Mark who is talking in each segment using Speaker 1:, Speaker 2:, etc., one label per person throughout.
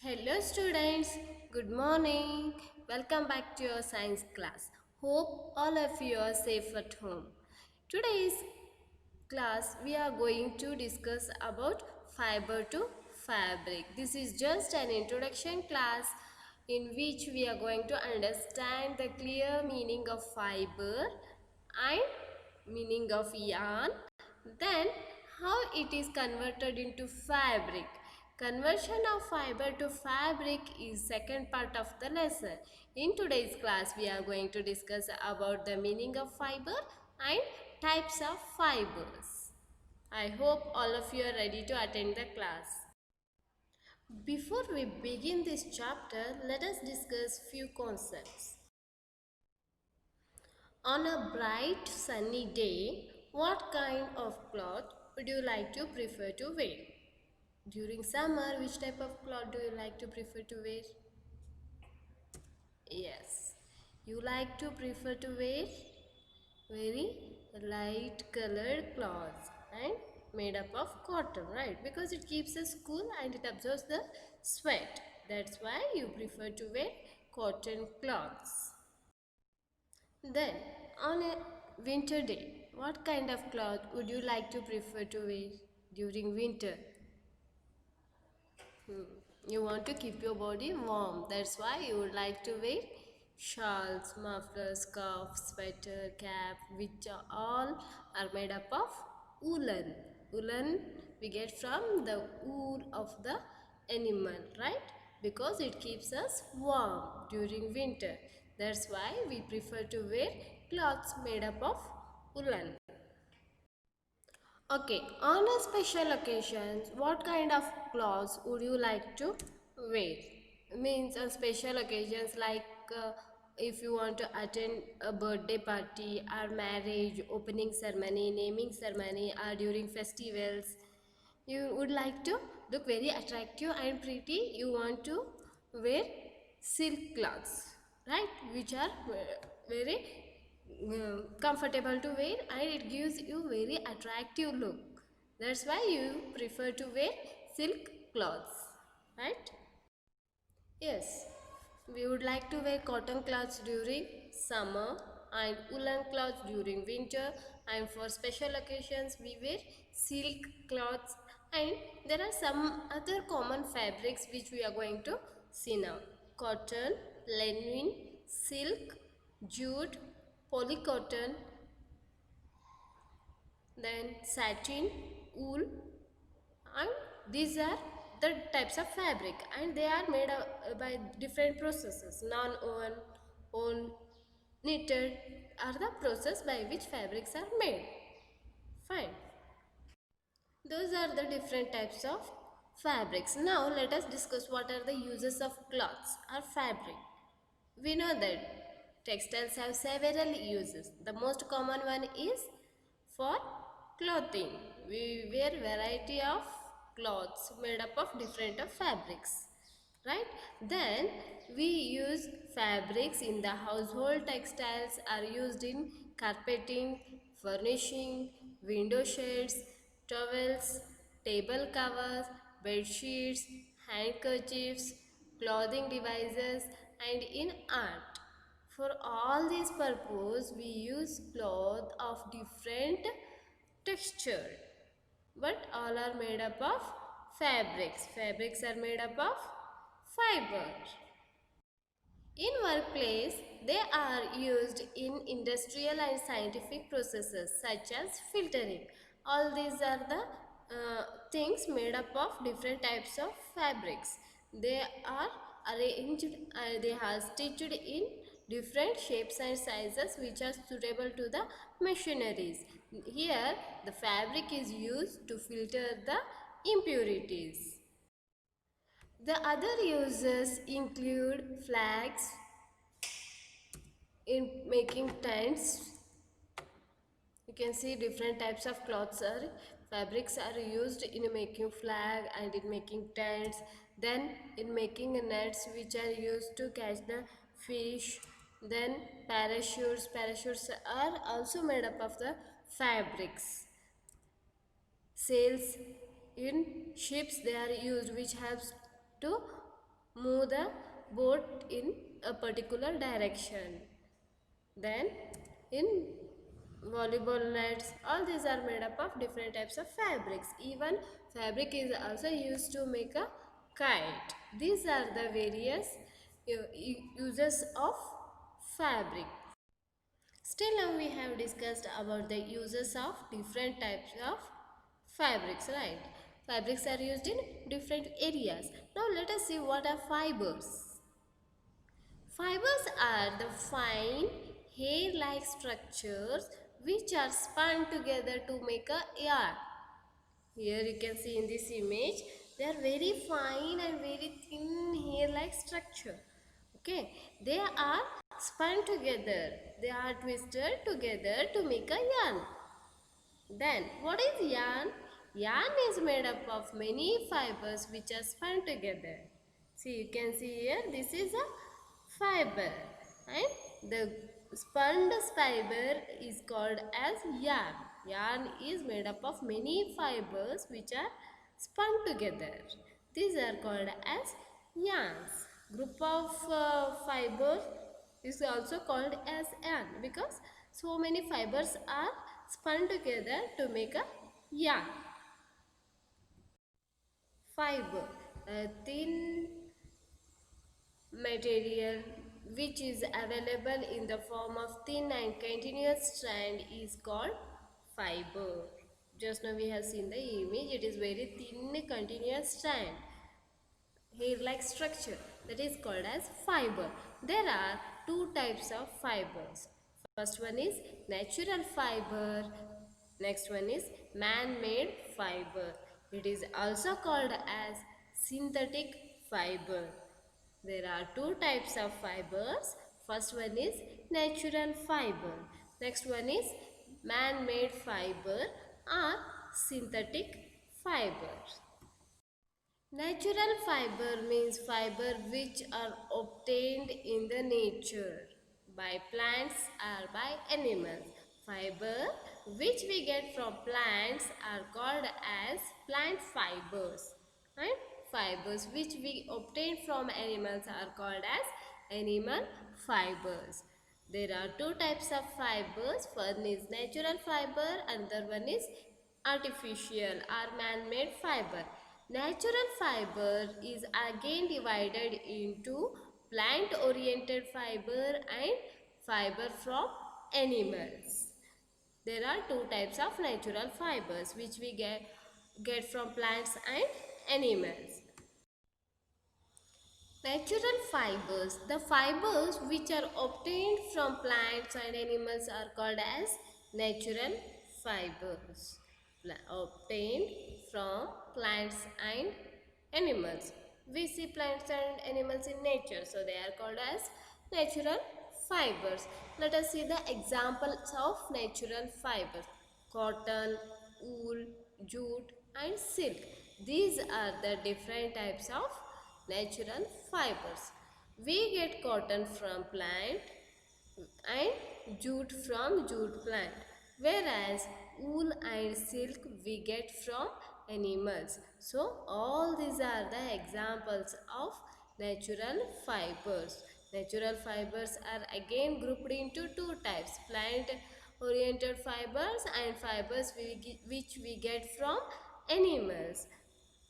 Speaker 1: Hello students, good morning. Welcome back to your science class. Hope all of you are safe at home. Today's class we are going to discuss about fiber to fabric. This is just an introduction class in which we are going to understand the clear meaning of fiber and meaning of yarn, then how it is converted into fabric. Conversion of fiber to fabric is second part of the lesson. In today's class we are going to discuss about the meaning of fiber and types of fibers. I hope all of you are ready to attend the class. Before we begin this chapter, let us discuss few concepts. On a bright sunny day, what kind of cloth would you like to prefer to wear? During summer, which type of cloth do you like to prefer to wear? Yes, you like to prefer to wear very light colored cloths and made up of cotton, right? Because it keeps us cool and it absorbs the sweat. That's why you prefer to wear cotton cloths. Then, on a winter day, what kind of cloth would you like to prefer to wear during winter? You want to keep your body warm. That's why you would like to wear shawls, mufflers, scarves, sweater, cap, which are all are made up of woolen. Woolen we get from the wool of the animal, right? Because it keeps us warm during winter. That's why we prefer to wear clothes made up of woolen. Okay, on a special occasions, what kind of clothes would you like to wear? Means on special occasions like if you want to attend a birthday party or marriage, opening ceremony, naming ceremony or during festivals, you would like to look very attractive and pretty. You want to wear silk clothes, right? Which are very comfortable to wear and it gives you very attractive look. That's why you prefer to wear silk clothes, right? Yes, we would like to wear cotton clothes during summer and woolen clothes during winter, and for special occasions we wear silk cloths, and there are some other common fabrics which we are going to see now. Cotton, linen, silk, jute, polycotton, then satin, wool, and these are the types of fabric and they are made by different processes. Non-woven, own, knitted are the process by which fabrics are made. Fine. Those are the different types of fabrics. Now let us discuss what are the uses of cloths or fabric. We know that textiles have several uses. The most common one is for clothing. We wear variety of clothes made up of different of fabrics. Right? Then we use fabrics in the household. Textiles are used in carpeting, furnishing, window shades, towels, table covers, bed sheets, handkerchiefs, clothing devices, and in art. For all these purposes, we use cloth of different texture, but all are made up of fabrics. Fabrics are made up of fiber. In workplace, they are used in industrial and scientific processes such as filtering. All these are the things made up of different types of fabrics. They are arranged, they are stitched in different shapes and sizes which are suitable to the machineries. Here, the fabric is used to filter the impurities. The other uses include flags in making tents. You can see different types of cloths are fabrics are used in making flag and in making tents. Then in making nets which are used to catch the fish. Then parachutes. Parachutes are also made up of the fabrics. Sails in ships they are used which helps to move the boat in a particular direction. Then in volleyball nets, all these are made up of different types of fabrics. Even fabric is also used to make a kite. These are the various uses of fabric. Still now we have discussed about the uses of different types of fabrics, right? Fabrics are used in different areas. Now let us see what are fibers. Fibers are the fine hair-like structures which are spun together to make a yarn. Here you can see in this image, they are very fine and very thin hair-like structure. Okay, they are spun together. They are twisted together to make a yarn. Then, what is yarn? Yarn is made up of many fibers which are spun together. See, you can see here, this is a fiber. And the spun fiber is called as yarn. Yarn is made up of many fibers which are spun together. These are called as yarns. Group of fibers is also called as yarn because so many fibers are spun together to make a yarn. Fiber, a thin material which is available in the form of thin and continuous strand is called fiber. Just now we have seen the image, it is very thin continuous strand, hair-like structure, that is called as fiber. There are two types of fibers. First one is natural fiber. Next one is man-made fiber. It is also called as synthetic fiber. There are two types of fibers. First one is natural fiber. Next one is man-made fiber or synthetic fibers. Natural fiber means fiber which are obtained in the nature by plants or by animals. Fiber which we get from plants are called as plant fibers, and fibers which we obtain from animals are called as animal fibers. There are two types of fibers. One is natural fiber, another one is artificial or man-made fiber. Natural fiber is again divided into plant-oriented fiber and fiber from animals. There are two types of natural fibers which we get from plants and animals. Natural fibers. The fibers which are obtained from plants and animals are called as natural fibers. Obtained from plants and animals. We see plants and animals in nature, so they are called as natural fibers. Let us see the examples of natural fibers. Cotton, wool, jute and silk. These are the different types of natural fibers. We get cotton from plant and jute from jute plant, whereas wool and silk we get from animals. So all these are the examples of natural fibers. Natural fibers are again grouped into two types: plant oriented fibers and fibers which we get from animals.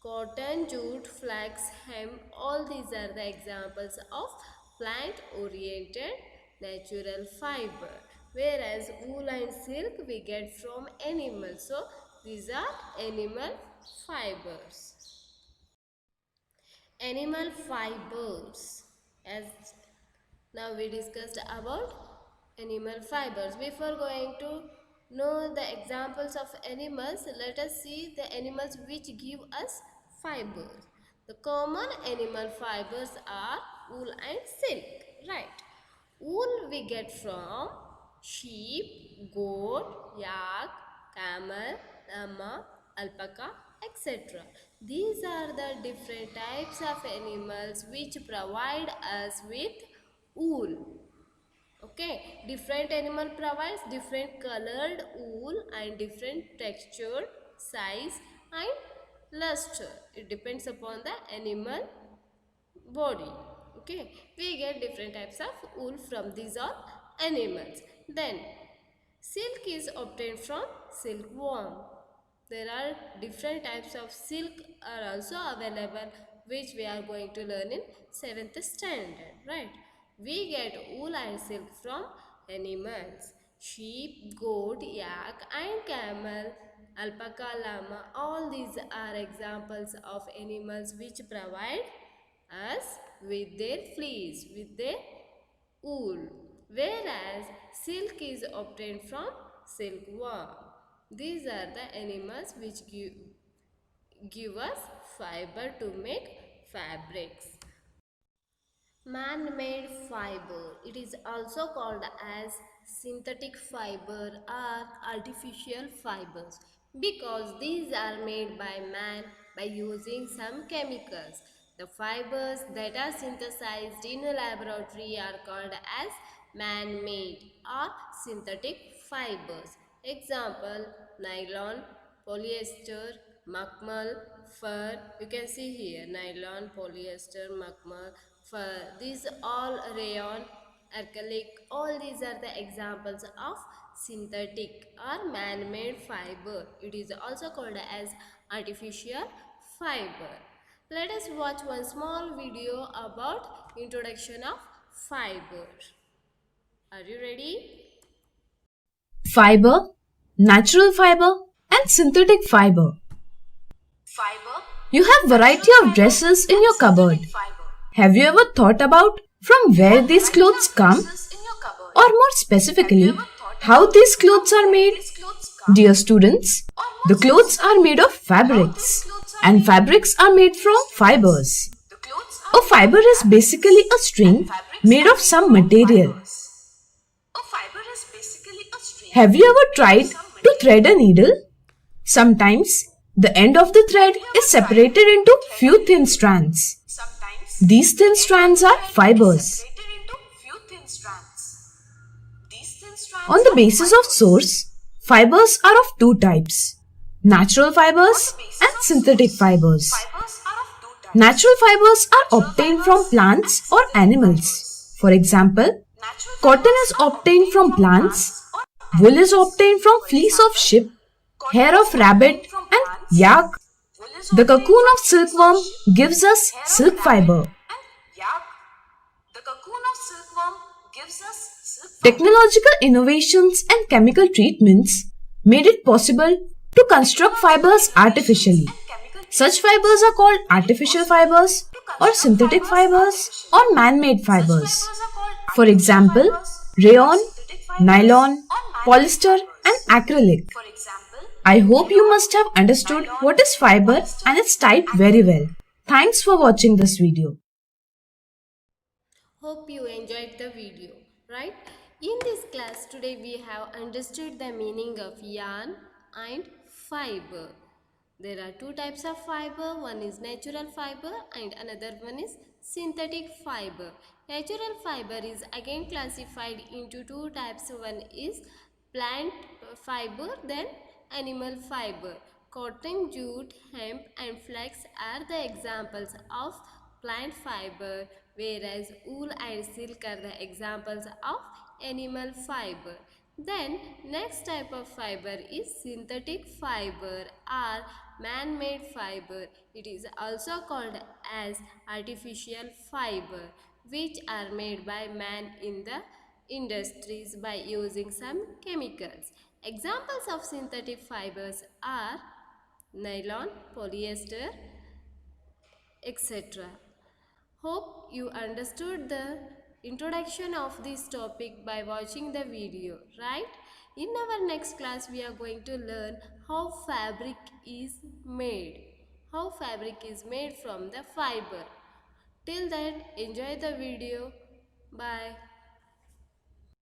Speaker 1: Cotton, jute, flax, hemp, all these are the examples of plant-oriented natural fiber. Whereas wool and silk we get from animals. So these are animal fibers. Animal fibers. As now we discussed about animal fibers. Before going to know the examples of animals, let us see the animals which give us fibers. The common animal fibers are wool and silk, right? Wool we get from sheep, goat, yak, camel, llama, alpaca, etc. These are the different types of animals which provide us with wool. Okay, different animal provides different colored wool and different textured, size and luster. It depends upon the animal body. Okay, we get different types of wool from these all animals. Then silk is obtained from silkworm. There are different types of silk are also available, which we are going to learn in 7th standard, right? We get wool and silk from animals. Sheep, goat, yak and camel, alpaca, llama, all these are examples of animals which provide us with their fleece, with their wool, whereas silk is obtained from silkworm. These are the animals which give us fiber to make fabrics. Man-made fiber. It is also called as synthetic fiber or artificial fibers because these are made by man by using some chemicals. The fibers that are synthesized in a laboratory are called as man-made or synthetic fibers. Example, nylon, polyester, makmal, fur. You can see here nylon, polyester, makmal, fur. These all rayon, acrylic, all these are the examples of synthetic or man-made fiber. It is also called as artificial fiber. Let us watch one small video about introduction of fiber. Are you ready?
Speaker 2: Fiber, natural fiber and synthetic fiber. You have variety of dresses in your cupboard. Have you ever thought about from where these clothes come? Or more specifically, how these clothes are made? Dear students, the clothes are made of fabrics and fabrics are made from fibers. A fiber is basically a string made of some material. Have you ever tried to thread a needle? Sometimes the end of the thread is separated into few thin strands. These thin strands are fibers. On the basis of source, fibers are of two types: natural fibers and synthetic fibers. Natural fibers are obtained from plants or animals. For example, cotton is obtained from plants, wool is obtained from fleece of sheep, hair of rabbit and yak. The cocoon of silkworm gives us silk fiber. Technological innovations and chemical treatments made it possible to construct fibers artificially. Such fibers are called artificial fibers or synthetic fibers or man-made fibers. For example, rayon, nylon, polyester and acrylic. I hope you must have understood what is fiber and its type very well. Thanks for watching this video.
Speaker 1: Hope you enjoyed the video, right? In this class today we have understood the meaning of yarn and fiber. There are two types of fiber. One is natural fiber and another one is synthetic fiber. Natural fiber is again classified into two types. One is plant fiber, then animal fiber. Cotton, jute, hemp and flax are the examples of plant fiber, whereas wool and silk are the examples of animal fiber. Then next type of fiber is synthetic fiber or man-made fiber. It is also called as artificial fiber, which are made by man in the industries by using some chemicals. Examples of synthetic fibers are nylon, polyester, etc. Hope you understood the introduction of this topic by watching the video, right? In our next class, we are going to learn how fabric is made. How fabric is made from the fiber. Till then, enjoy the video. Bye.